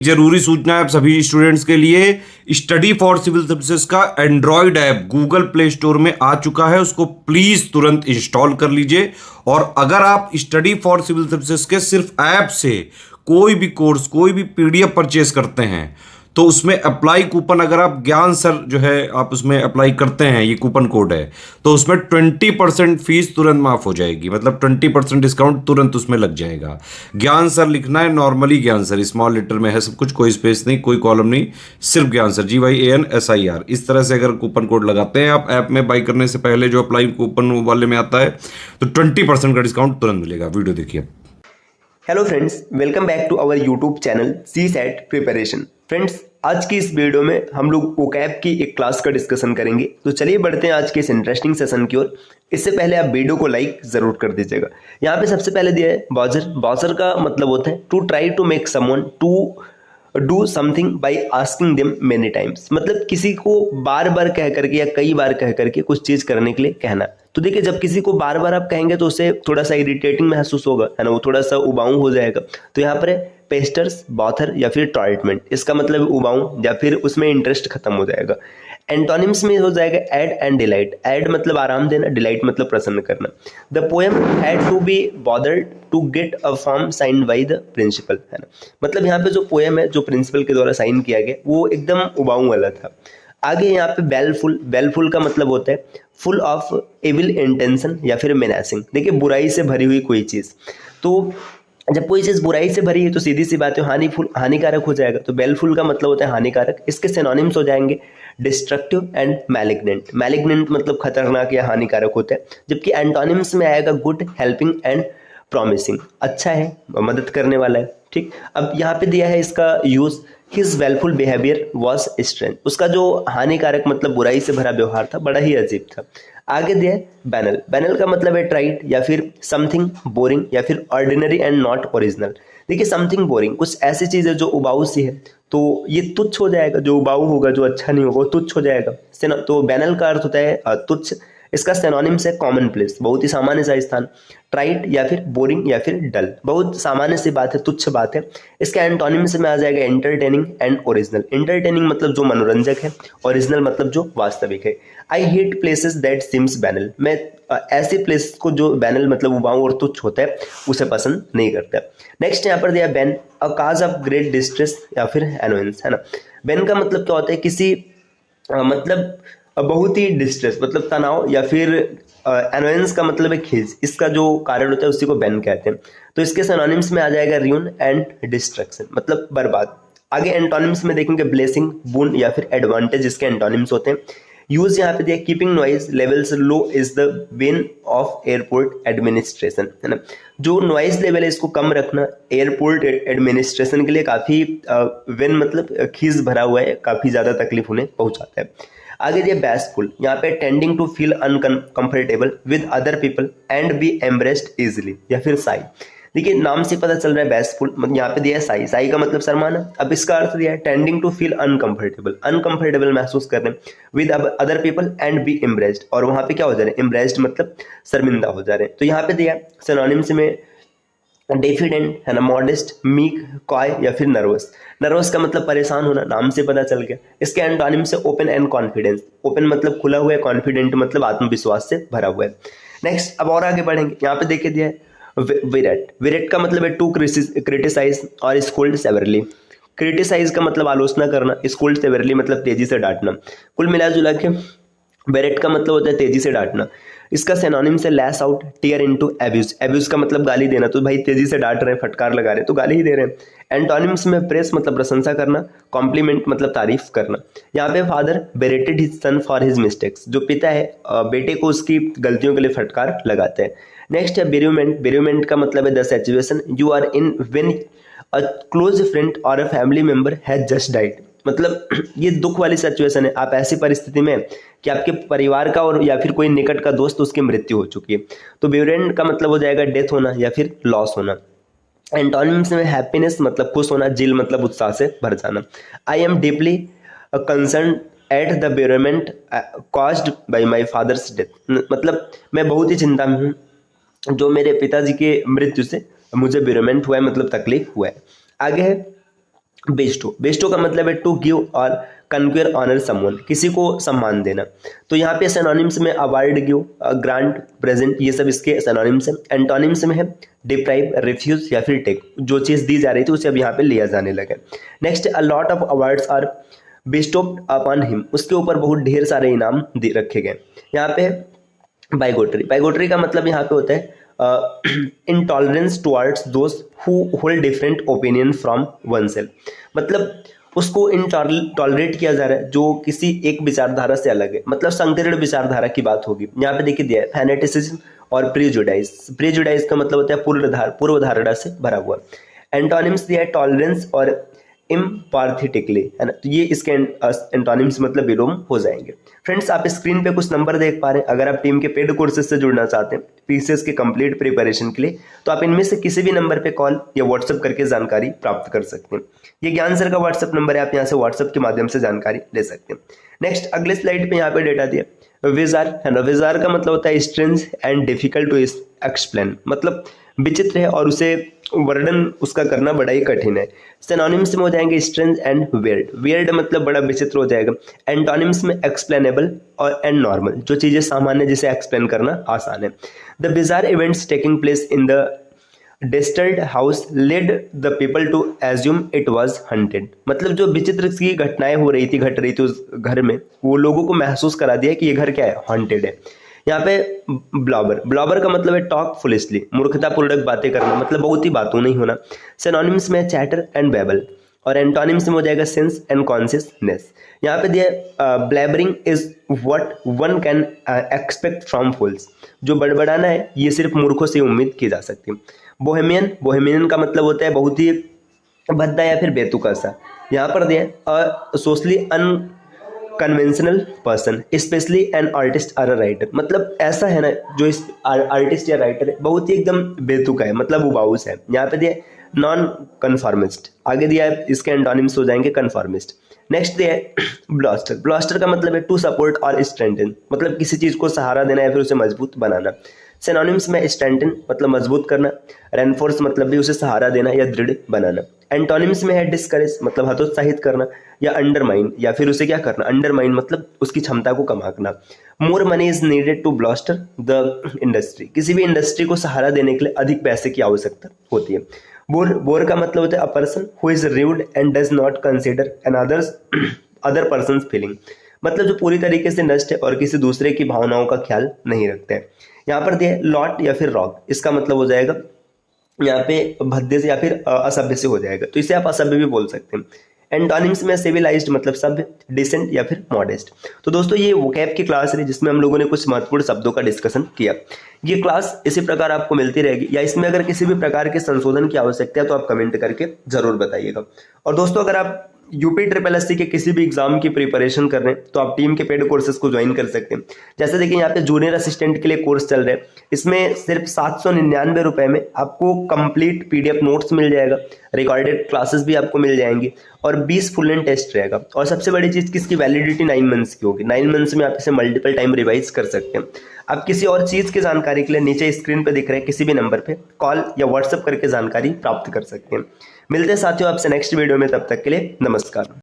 जरूरी सूचना है आप सभी स्टूडेंट्स के लिए। स्टडी फॉर सिविल सर्विसेज का Android app Google play store में आ चुका है, उसको प्लीज तुरंत इंस्टॉल कर लीजिए। और अगर आप स्टडी फॉर सिविल सर्विसेज के सिर्फ ऐप से कोई भी कोर्स, कोई भी पीडीएफ परचेस करते हैं तो उसमें अप्लाई कूपन, अगर आप ज्ञान सर जो है आप उसमें अप्लाई करते हैं, ये कूपन कोड है, तो उसमें 20% फीस तुरंत माफ हो जाएगी। मतलब 20% डिस्काउंट तुरंत उसमें लग जाएगा। ज्ञान सर लिखना है, नॉर्मली ज्ञान सर, स्मॉल लेटर में है सब कुछ, कोई स्पेस नहीं, कोई कॉलम नहीं, सिर्फ ज्ञान सर, GYANSIR। इस तरह से अगर कूपन कोड लगाते हैं आप ऐप में बाई करने से पहले, जो अप्लाई कूपन वाले में आता है, तो 20% का डिस्काउंट तुरंत मिलेगा। वीडियो देखिए। Hello friends, welcome back to our YouTube channel CSAT preparation. Friends, आज की इस वीडियो में हम लोग OCAP की एक क्लास का डिस्कशन करेंगे। तो चलिए बढ़ते हैं आज के इस इंटरेस्टिंग सेशन की ओर। इससे पहले आप वीडियो को लाइक जरूर कर दीजिएगा। यहाँ पे सबसे पहले दिया है बॉजर। बॉजर का मतलब होता है to try to make someone to do something by asking them many times. मतलब किसी को बार बार कह करके या कई बार कह करके कुछ चीज करने के लिए कहना। तो देखिए, जब किसी को बार बार आप कहेंगे तो उसे थोड़ा सा इरिटेटिंग महसूस होगा, है ना, वो थोड़ा सा उबाऊ हो जाएगा। तो यहाँ पर है पेस्टर्स, बॉथर या फिर टॉयलेटमेंट। इसका मतलब उबाऊ या फिर उसमें इंटरेस्ट खत्म हो जाएगा। एंटोनिम्स में हो जाएगा एड एंड डिलाइट। एड मतलब आराम देना, डिलाइट मतलब प्रसन्न करना। The poem had to be bothered to get a form signed by the principal, है ना। मतलब यहाँ पे जो पोएम है जो प्रिंसिपल के द्वारा साइन किया गया वो एकदम उबाऊ वाला था। आगे यहाँ पे बेलफुल। बेलफुल का मतलब होता है फुल ऑफ एविल इंटेंशन या फिर मेनासिंग। देखिए, बुराई से भरी हुई कोई चीज। तो जब कोई चीज बुराई से भरी है तो सीधी सी बात है हानिकारक हो जाएगा। तो बेलफुल का मतलब होता है हानिकारक। इसके सिनोनिम्स हो जाएंगे डिस्ट्रक्टिव एंड मैलिग्नेंट। मैलिग्नेंट मतलब खतरनाक या हानिकारक होता है, जबकि एंटोनिम्स में आएगा गुड, हेल्पिंग एंड प्रॉमिसिंग। अच्छा है, मदद करने वाला है। ठीक, अब यहाँ पे दिया है इसका use. His baleful behaviour was strength. उसका जो हानिकारक मतलब बुराई से भरा व्यवहार था, बड़ा ही अजीब था। आगे दिया है बैनल। बैनल का मतलब है ट्राइट या फिर समथिंग बोरिंग या फिर ऑर्डिनरी एंड नॉट ओरिजिनल। देखिए, समथिंग बोरिंग कुछ ऐसी चीज है जो उबाऊ सी है, तो ये तुच्छ हो जाएगा। जो उबाऊ होगा, जो अच्छा नहीं होगा, वो तुच्छ हो जाएगा। तो बैनल का अर्थ होता है तुच्छ। इसका सिनोनिम्स है कॉमन प्लेस, बहुत ही सामान्य सा स्थान। ट्राइट या फिर बोरिंग या फिर डल, बहुत सामान्य सी बात है, तुच्छ बात है। इसका एंटोनिम्स में आ जाएगा एंटरटेनिंग एंड ओरिजिनल। एंटरटेनिंग मतलब जो मनोरंजक है, ओरिजिनल मतलब जो वास्तविक है। I hate places that seems banal. मैं ऐसे प्लेस को जो बैनल मतलब उबाऊ और तुच्छ होता है उसे पसंद नहीं करता। नेक्स्ट यहाँ पर दिया ban, a cause of great distress या फिर एनोयंस, है ना। बैन का मतलब क्या होता है, किसी मतलब बहुत ही डिस्ट्रेस मतलब तनाव, या फिर एनोयंस का मतलब है खीज। इसका जो कारण होता है उसी को बैन कहते हैं। तो इसके सिनोनिम्स में आ जाएगा रियून एंड डिस्ट्रक्शन, मतलब बर्बाद। आगे एंटोनिम्स में देखेंगे ब्लेसिंग, बून या फिर एडवांटेज। इसके एंटोनिम्स होते हैं। यूज यहाँ पे दिया keeping noise levels low is the when of airport administration, है ना। जो नॉइज लेवल है इसको कम रखना एयरपोर्ट एडमिनिस्ट्रेशन के लिए काफी वेन मतलब खीज भरा हुआ है, काफी ज्यादा तकलीफ उन्हें पहुंचाता है। आगे दिया बैसफुल। यहाँ पे tending to feel uncomfortable with other people and be embarrassed easily या फिर साई। देखिए, नाम से पता चल रहा है बैसफुल, मतलब यहाँ पे दिया है साई। साई का मतलब शर्माना। अब इसका अर्थ दिया है tending to feel uncomfortable, uncomfortable महसूस करने with other people and be embarrassed. और वहां पे क्या हो जा रहे हैं, एम्ब्रेस्ड मतलब शर्मिंदा हो जा रहे हैं। तो यहाँ पे दिया सिनोनिम्स में डेफिडेंट, है ना, मॉडेस्ट, मीक, कॉय या फिर नर्वस। नर्वस का मतलब परेशान होना, नाम से पता चल गया। इसके एंटोनिम से ओपन एंड कॉन्फिडेंस। ओपन मतलब खुला हुआ है, कॉन्फिडेंट मतलब आत्मविश्वास से भरा हुआ है। नेक्स्ट, अब और आगे बढ़ेंगे। यहाँ पे देखिए दिया है विरेट। विरेट का मतलब है टू क्रिटिसाइज और स्कोल्ड सेवरली। क्रिटिसाइज का मतलब आलोचना करना, स्कोल्ड सेवरली मतलब तेजी से डांटना। कुल मिला जुला के बेरेट का मतलब होता है तेजी से डांटना। इसका सिनोनिम से lash out, tear into, abuse. Abuse का मतलब गाली देना। तो भाई तेजी से डांट रहे हैं, फटकार लगा रहे हैं, तो गाली ही दे रहे हैं। एंटोनिम्स में प्रेस मतलब प्रशंसा करना, कॉम्प्लीमेंट मतलब तारीफ करना। यहाँ पे father berated his son for his mistakes. जो पिता है बेटे को उसकी गलतियों के लिए फटकार लगाते हैं। नेक्स्ट है बेरियमेंट। बेरियमेंट का मतलब है the situation you are in when a close friend or a family member has just died. मतलब ये दुख वाली सिचुएशन है, आप ऐसी परिस्थिति में कि आपके परिवार का और या फिर कोई निकट का दोस्त उसकी मृत्यु हो चुकी है। तो बेरेंट का मतलब हो जाएगा डेथ होना या फिर लॉस होना। एंटोनिम्स में हैप्पीनेस मतलब खुश होना, जिल मतलब उत्साह से भर जाना। I am deeply concern at the bereavement caused by my father's death. मतलब मैं बहुत ही चिंता में हूँ जो मेरे पिताजी के मृत्यु से मुझे बेरेमेंट हुआ है, मतलब तकलीफ हुआ है। आगे है बेस्टो, बेस्टो का मतलब है टू गिव और कन्क्वेयर ऑनर समवन, किसी को सम्मान देना। तो यहाँ पे सिनोनिम्स में अवार्ड, गिव, ग्रांट, प्रेजेंट, ये सब इसके सिनोनिम्स हैं। एंटोनिम्स में है डिप्राइव, रिफ्यूज या फिर टेक, जो चीज़ दी जा रही थी उसे अब यहाँ पे लिया जाने लगा। Next, a lot of awards are bestowed upon him, उसके ऊपर बहुत ढेर सारे इनाम रखे गए। यहाँ पे बाइगोटरी, बाइगोटरी का मतलब यहाँ पे होता है intolerance towards those who hold different opinion from one self, मतलब उसको टॉलरेट किया जा रहा है जो किसी एक विचारधारा से अलग है, मतलब संकीर्ण विचारधारा की बात होगी। यहाँ पे देखिए दिया है फैनेटिसिज्म और प्रीजुडाइज, प्रीजुडाइज का मतलब होता है पूर्व धारणा से भरा हुआ। एंटोनिम्स दिया है टॉलरेंस और इम्पार्थिटिकली, है ना, तो ये इसके एंटोनिम्स मतलब विलोम हो जाएंगे। फ्रेंड्स, आप स्क्रीन पे कुछ नंबर देख पा रहे हैं। अगर आप टीम के पेड कोर्सेज से जुड़ना चाहते हैं पीसीएस के कंप्लीट प्रिपरेशन के लिए, तो आप इनमें से किसी भी नंबर पे कॉल या व्हाट्सएप करके जानकारी प्राप्त कर सकते हैं। ये ज्ञान सर का व्हाट्सएप नंबर है, आप यहाँ से व्हाट्सएप के माध्यम से जानकारी ले सकते हैं। नेक्स्ट, अगले स्लाइड पे यहाँ पे डेटा दिया विजार, है ना, विजार का मतलब होता है strange and difficult to explain, मतलब विचित्र है और उसे वर्णन उसका करना बड़ा ही कठिन है। सिनोनिम्स में हो जाएंगे स्ट्रेंज एंड वियर्ड, वियर्ड मतलब बड़ा विचित्र हो जाएगा। एंटोनिम्स में एक्सप्लेनेबल और एंड नॉर्मल, जो चीजें सामान्य जिसे एक्सप्लेन करना आसान है। The bizarre events taking place in the deserted house led the people to assume it was haunted, मतलब जो विचित्र की घटनाएं घट रही थी उस घर में, वो लोगों को महसूस करा दिया कि ये घर क्या है, हॉन्टेड है। यहाँ पे ब्लॉबर, ब्लॉबर का मतलब है टॉक फुलिशली, मूर्खतापूर्वक बातें करना, मतलब बहुत ही बातों नहीं होना। सिनोनिम्स में चैटर एंड बेबल, और एंटोनिम्स में हो जाएगा सेंस एंड कॉन्शियसनेस। यहाँ पे दिया blabbering is what one can expect from fools, जो बड़बड़ाना है ये सिर्फ मूर्खों से उम्मीद की जा सकती है। बोहेमियन, बोहेमियन का मतलब होता है बहुत ही भद्दा या फिर बेतुका सा। यहाँ पर दिया socially conventional person specially an artist or a writer, मतलब ऐसा है ना जो इस आर्टिस्ट या राइटर है बहुत ही एकदम बेतुका है, मतलब उबाऊस है। यहाँ पे दिया नॉन कन्फॉर्मिस्ट, आगे दिया है इसके एंटोनिम्स हो जाएंगे कन्फॉर्मिस्ट। नेक्स्ट दिया है ब्लास्टर, ब्लास्टर का मतलब है टू सपोर्ट और स्ट्रेंथन, मतलब किसी चीज को सहारा देना या फिर उसे मजबूत बनाना। सिनोनिम्स में स्ट्रेंथन मतलब मजबूत करना, रेनफोर्स मतलब भी उसे सहारा देना या दृढ़ बनाना। एंटोनिम्स में है डिस्करेज मतलब हतोत्साहित करना, या अंडरमाइन या फिर उसे क्या करना, अंडरमाइन मतलब उसकी क्षमता को कमाना। More money is needed to bolster the industry, किसी भी इंडस्ट्री को सहारा देने के लिए अधिक पैसे की आवश्यकता होती है। बोर, बोर का मतलब होता है a person who is rude and does not consider an other person's feeling, मतलब जो पूरी तरीके से नष्ट है और किसी दूसरे की भावनाओं का ख्याल नहीं रखते हैं। यहाँ पर दिया लॉट या फिर रॉक, इसका मतलब हो जाएगा यहाँ पे भद्दे से या फिर असभ्य से हो जाएगा, तो इसे आप असभ्य भी बोल सकते हैं। एंटोनिम्स में सिविलाइज्ड मतलब सभ्य, डिसेंट या फिर मॉडेस्ट। तो दोस्तों ये वोकैब की क्लास है जिसमें हम लोगों ने कुछ महत्वपूर्ण शब्दों का डिस्कशन किया। ये क्लास इसी प्रकार आपको मिलती रहेगी, या इसमें अगर किसी भी प्रकार के संशोधन की आवश्यकता है तो आप कमेंट करके जरूर बताइएगा। और दोस्तों अगर आप यूपी SSSC के किसी भी एग्जाम की प्रिपरेशन कर रहे हैं तो आप टीम के पेड कोर्सेज को ज्वाइन कर सकते हैं। जैसे देखिए यहाँ पे जूनियर असिस्टेंट के लिए कोर्स चल रहा है, इसमें सिर्फ 799 रुपए में आपको कंप्लीट PDF नोट्स मिल जाएगा, रिकॉर्डेड क्लासेस भी आपको मिल जाएंगी और 20 फुल एंड टेस्ट रहेगा। और सबसे बड़ी चीज कि इसकी वैलिडिटी 9 मंथ्स की होगी, 9 मंथ्स में आप इसे मल्टीपल टाइम रिवाइज कर सकते हैं। आप किसी और चीज की जानकारी के लिए नीचे स्क्रीन पर दिख रहे हैं किसी भी नंबर पे कॉल या व्हाट्सएप करके जानकारी प्राप्त कर सकते हैं। मिलते हैं साथियों आपसे नेक्स्ट वीडियो में, तब तक के लिए नमस्कार।